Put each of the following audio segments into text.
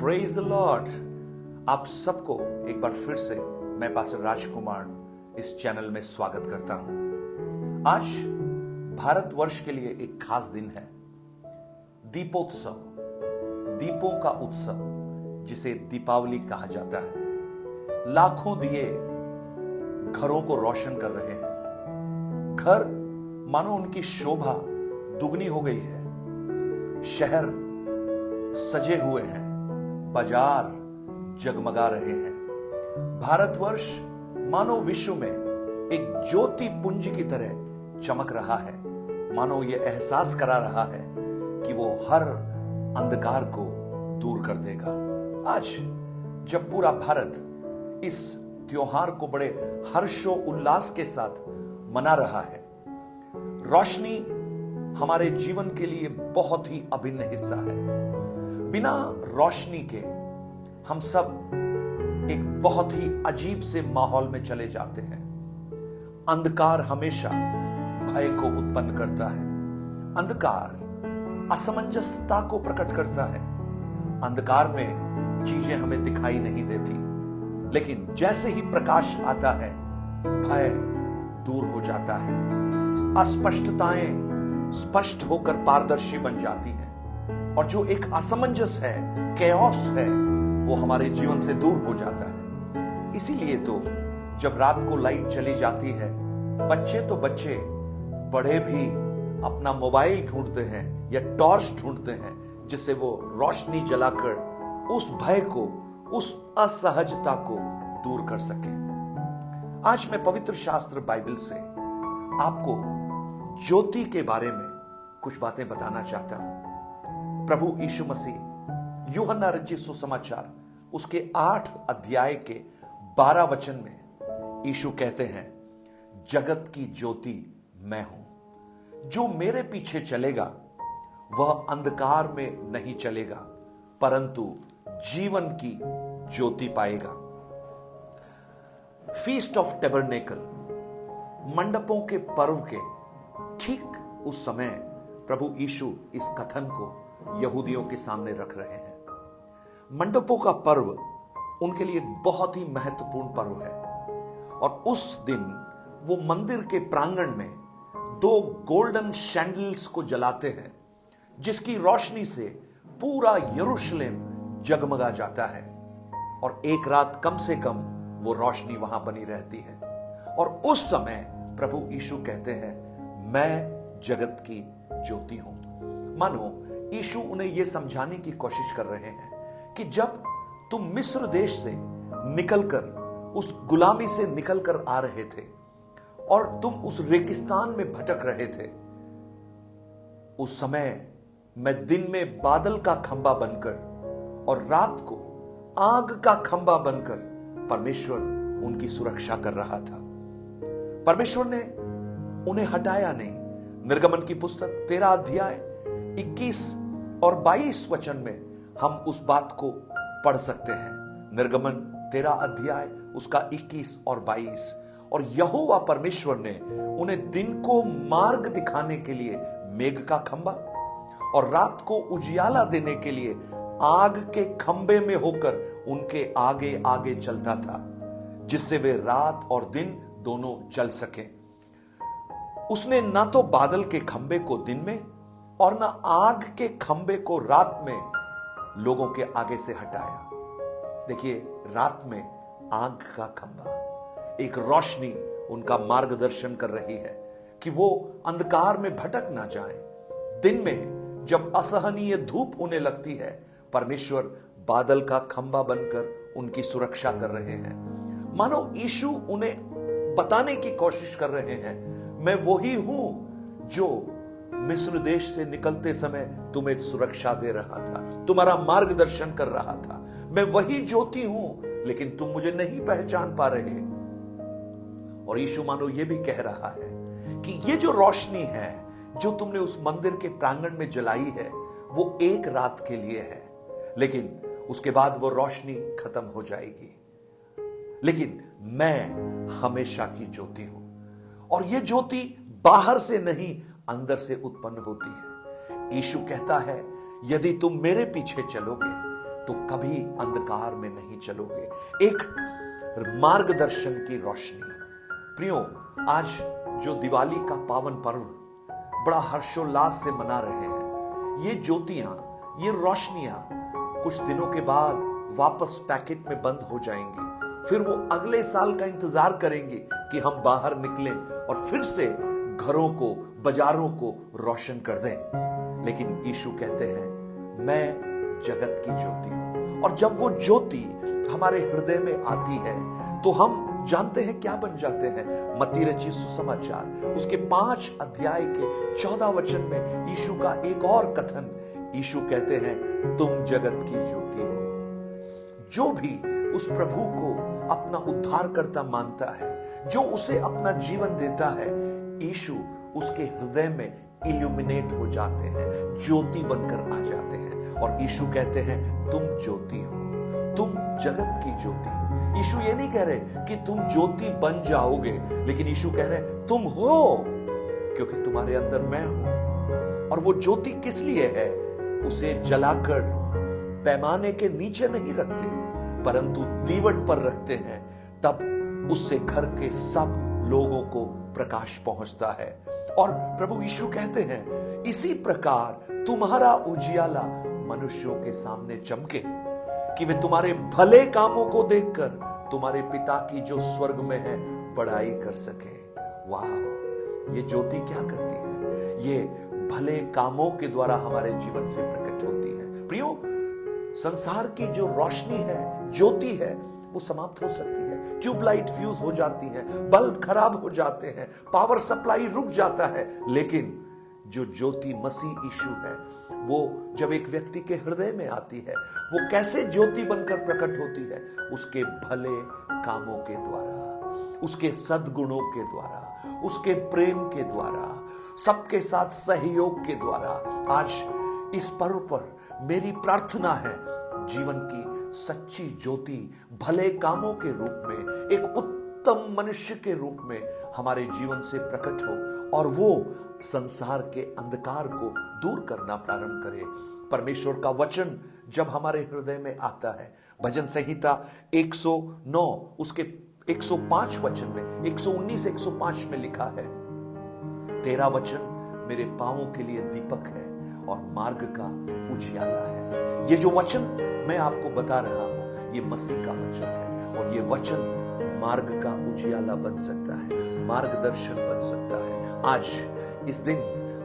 Praise the Lord. आप सबको एक बार फिर से मैं पास्टर राजकुमार इस चैनल में स्वागत करता हूं। आज भारतवर्ष के लिए एक खास दिन है, दीपोत्सव, दीपों का उत्सव जिसे दीपावली कहा जाता है। लाखों दिए घरों को रोशन कर रहे हैं। घर मानो उनकी शोभा दुगनी हो गई है। शहर सजे हुए हैं, बाजार जगमगा रहे हैं। भारतवर्ष मानो विश्व में एक ज्योति पुंज की तरह चमक रहा है। मानो यह एहसास करा रहा है कि वो हर अंधकार को दूर कर देगा। आज जब पूरा भारत इस त्योहार को बड़े हर्षो उल्लास के साथ मना रहा है, रोशनी हमारे जीवन के लिए बहुत ही अभिन्न हिस्सा है। बिना रोशनी के हम सब एक बहुत ही अजीब से माहौल में चले जाते हैं। अंधकार हमेशा भय को उत्पन्न करता है। अंधकार असमंजसता को प्रकट करता है। अंधकार में चीजें हमें दिखाई नहीं देती, लेकिन जैसे ही प्रकाश आता है भय दूर हो जाता है। अस्पष्टताएं स्पष्ट होकर पारदर्शी बन जाती हैं और जो एक असमंजस है, कैओस है, वो हमारे जीवन से दूर हो जाता है। इसीलिए तो जब रात को लाइट चली जाती है, बच्चे तो बच्चे, बड़े भी अपना मोबाइल ढूंढते हैं या टॉर्च ढूंढते हैं जिससे वो रोशनी जलाकर उस भय को, उस असहजता को दूर कर सके। आज मैं पवित्र शास्त्र बाइबल से आपको ज्योति के बारे में कुछ बातें बताना चाहता हूं। प्रभु यीशु मसीह यूहन्ना रचित सुसमाचार उसके 8 अध्याय के 12 वचन में यीशु कहते हैं, जगत की ज्योति मैं हूं। जो मेरे पीछे चलेगा वह अंधकार में नहीं चलेगा, परंतु जीवन की ज्योति पाएगा। फीस्ट ऑफ टेबरनेकल, मंडपों के पर्व के ठीक उस समय प्रभु यीशु इस कथन को यहूदियों के सामने रख रहे हैं। मंडपों का पर्व उनके लिए बहुत ही महत्वपूर्ण पर्व है और उस दिन वो मंदिर के प्रांगण में 2 गोल्डन शैंडल्स को जलाते हैं जिसकी रोशनी से पूरा यरूशलेम जगमगा जाता है और एक रात कम से कम वो रोशनी वहां बनी रहती है। और उस समय प्रभु यीशु कहते हैं, मैं जगत की ज्योति हूं। मानो यीशु उन्हें यह समझाने की कोशिश कर रहे हैं कि जब तुम मिस्र देश से निकलकर, उस गुलामी से निकलकर आ रहे थे और तुम उस रेगिस्तान में भटक रहे थे, उस समय मैं दिन में बादल का खंबा बनकर और रात को आग का खंबा बनकर परमेश्वर उनकी सुरक्षा कर रहा था। परमेश्वर ने उन्हें हटाया नहीं। निर्गमन की पुस्तक 13 अध्याय 21 और 22 वचन में हम उस बात को पढ़ सकते हैं। निर्गमन 13 अध्याय उसका 21 और 22। और यहोवा परमेश्वर ने उन्हें दिन को मार्ग दिखाने के लिए मेघ का खंबा और रात को उजियाला देने के लिए आग के खंबे में होकर उनके आगे आगे चलता था, जिससे वे रात और दिन दोनों चल सके। उसने ना तो बादल के खंबे को दिन में और ना आग के खंबे को रात में लोगों के आगे से हटाया। देखिए, रात में आग का खंबा, एक रोशनी उनका मार्गदर्शन कर रही है कि वो अंधकार में भटक ना जाए। दिन में जब असहनीय धूप होने लगती है, परमेश्वर बादल का खंबा बनकर उनकी सुरक्षा कर रहे हैं। मानो यीशु उन्हें बताने की कोशिश कर रहे हैं, मैं वही हूं जो मिस्र देश से निकलते समय तुम्हें सुरक्षा दे रहा था, तुम्हारा मार्गदर्शन कर रहा था। मैं वही ज्योति हूं, लेकिन तुम मुझे नहीं पहचान पा रहे। और यीशु मानो ये भी कह रहा है कि ये जो रोशनी है जो तुमने उस मंदिर के प्रांगण में जलाई है, वो एक रात के लिए है, लेकिन उसके बाद वो रोशनी खत्म हो जाएगी। लेकिन मैं हमेशा की ज्योति हूं और ये ज्योति बाहर से नहीं, अंदर से उत्पन्न होती है। यीशु कहता है, यदि तुम मेरे पीछे चलोगे तो कभी अंधकार में नहीं चलोगे। एक मार्गदर्शन की रोशनी। प्रियो, आज जो दिवाली का पावन पर्व बड़ा हर्षोल्लास से मना रहे हैं, ये ज्योतियां, ये रोशनियां कुछ दिनों के बाद वापस पैकेट में बंद हो जाएंगी। फिर वो अगले साल का इंतजार करेंगे कि हम बाहर निकलें और फिर से घरों को, बाजारों को रोशन कर दें। लेकिन यीशु कहते हैं, मैं जगत की ज्योति हूं। और जब वो ज्योति हमारे हृदय में आती है तो हम जानते हैं क्या बन जाते हैं। मत्ती रचित सुसमाचार उसके 5 अध्याय के 14 वचन में यीशु का एक और कथन। यीशु कहते हैं, तुम जगत की ज्योति हो। जो भी उस प्रभु को अपना उद्धारकर्ता मानता है, जो उसे अपना जीवन देता है, यीशु उसके हृदय में इल्यूमिनेट हो जाते हैं, ज्योति बनकर आ जाते हैं। और यीशु कहते हैं, तुम ज्योति हो, तुम जगत की ज्योति हो। यीशु ये नहीं कह रहे कि तुम ज्योति बन जाओगे, लेकिन यीशु कह रहे तुम हो, क्योंकि तुम्हारे अंदर मैं हूं। और वो ज्योति किस लिए है? उसे जलाकर पैमाने के नीचे नहीं रखते, परंतु दीवट पर रखते हैं, तब उससे घर के सब लोगों को प्रकाश पहुंचता है। और प्रभु यीशु कहते हैं, इसी प्रकार तुम्हारा उजियाला मनुष्यों के सामने चमके, कि वे तुम्हारे भले कामों को देखकर तुम्हारे पिता की जो स्वर्ग में है बड़ाई कर सके। वाह, ये ज्योति क्या करती है? ये भले कामों के द्वारा हमारे जीवन से प्रकट होती है। प्रियो, संसार की जो रोशनी है, ज्योति है, वो समाप्त हो सकती है। ट्यूबलाइट फ्यूज हो जाती है, बल्ब खराब हो जाते हैं, पावर सप्लाई रुक जाता है, लेकिन जो ज्योति मसीह यीशु है, वो जब एक व्यक्ति के हृदय में आती है, वो कैसे ज्योति बनकर प्रकट होती है? उसके भले कामों के द्वारा, उसके सद्गुणों के द्वारा, उसके प्रेम के द्वारा, सबके साथ सहयोग के द्वारा। आज इस पर्व पर मेरी प्रार्थना है, जीवन की सच्ची ज्योति भले कामों के रूप में, एक उत्तम मनुष्य के रूप में हमारे जीवन से प्रकट हो, और वो संसार के अंधकार को दूर करना प्रारंभ करे। परमेश्वर का वचन जब हमारे हृदय में आता है, भजन संहिता 109 उसके 105 वचन में, 119 105 में लिखा है, तेरा वचन मेरे पांवों के लिए दीपक है और मार्ग का उजियाला है। ये जो वचन मैं आपको बता रहा हूं, ये मसीह का वचन है, और ये वचन मार्ग का उजियाला बन सकता है, मार्गदर्शन बन सकता है। आज इस दिन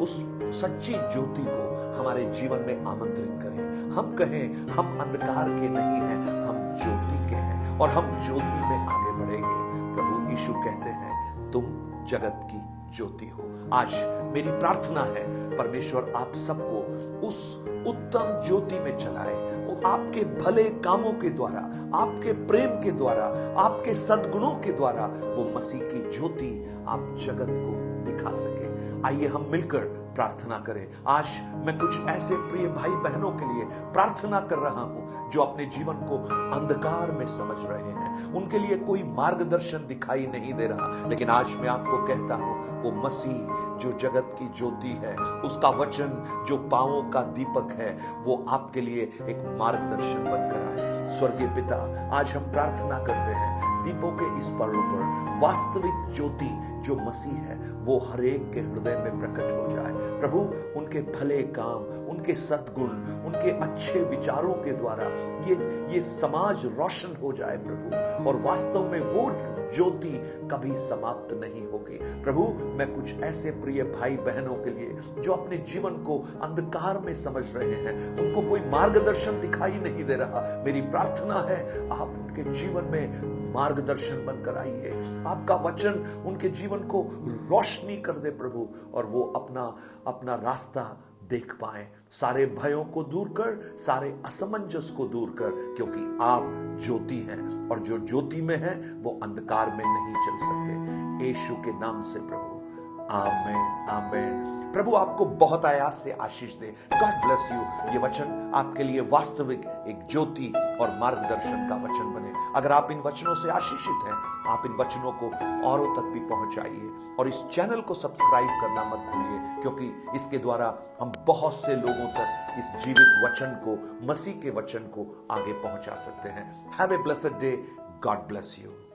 उस सच्ची ज्योति को हमारे जीवन में आमंत्रित करें। हम कहें, हम अंधकार के नहीं हैं, हम ज्योति के हैं, और हम ज्योति में आगे बढ़ेंगे। प्रभु यीशु कहते हैं, तुम जगत की ज्योति हो। आज मेरी प्रार्थना है, परमेश्वर आप सबको उस उत्तम ज्योति में चलाए, वो आपके भले कामों के द्वारा, आपके प्रेम के द्वारा, आपके सद्गुणों के द्वारा वो मसीह की ज्योति आप जगत को दिखा सके। आइए हम मिलकर प्रार्थना करें। आज मैं कुछ ऐसे प्रिय भाई बहनों के लिए प्रार्थना कर रहा हूं जो अपने जीवन को अंधकार में समझ रहे हैं, उनके लिए कोई मार्गदर्शन दिखाई नहीं दे रहा, लेकिन आज मैं आपको कहता हूं, वो मसीह जो जगत की ज्योति है, उसका वचन जो पांवों का दीपक है, वो आपके लिए एक मार्गदर्शन बनकर आए। स्वर्गीय पिता, आज हम प्रार्थना करते हैं, दीपों के इस पर्व पर वास्तविक ज्योति जो मसीह है वो हरेक के हृदय में प्रकट हो जाए। प्रभु, उनके भले काम, उनके सद्गुण, उनके अच्छे विचारों के द्वारा ये समाज रोशन हो जाए प्रभु, और वास्तव में वो ज्योति कभी समाप्त नहीं होगी। प्रभु, मैं कुछ ऐसे प्रिय भाई बहनों के लिए जो अपने जीवन को अंधकार में समझ रहे हैं, उनको कोई मार्गदर्शन दिखाई नहीं दे रहा, मेरी प्रार्थना है आप उनके जीवन में मार्गदर्शन बनकर आइए, आपका वचन उनके जीवन को रोशनी कर दे प्रभु, और वो अपना रास्ता देख पाए। सारे भयों को दूर कर, सारे असमंजस को दूर कर, क्योंकि आप ज्योति हैं, और जो ज्योति में है वो अंधकार में नहीं चल सकते। यीशु के नाम से प्रभु, आमेन आमेन। प्रभु आपको बहुत आयास से आशीष दे। God bless you. ये वचन आपके लिए वास्तविक एक ज्योति और मार्गदर्शन का वचन बने। अगर आप इन वचनों से आशीषित हैं, आप इन वचनों को औरों तक भी पहुंचाइए और इस चैनल को सब्सक्राइब करना मत भूलिए, क्योंकि इसके द्वारा हम बहुत से लोगों तक इस जीवित वचन को, मसीह के वचन को आगे पहुंचा सकते हैं। Have a blessed day. God bless you.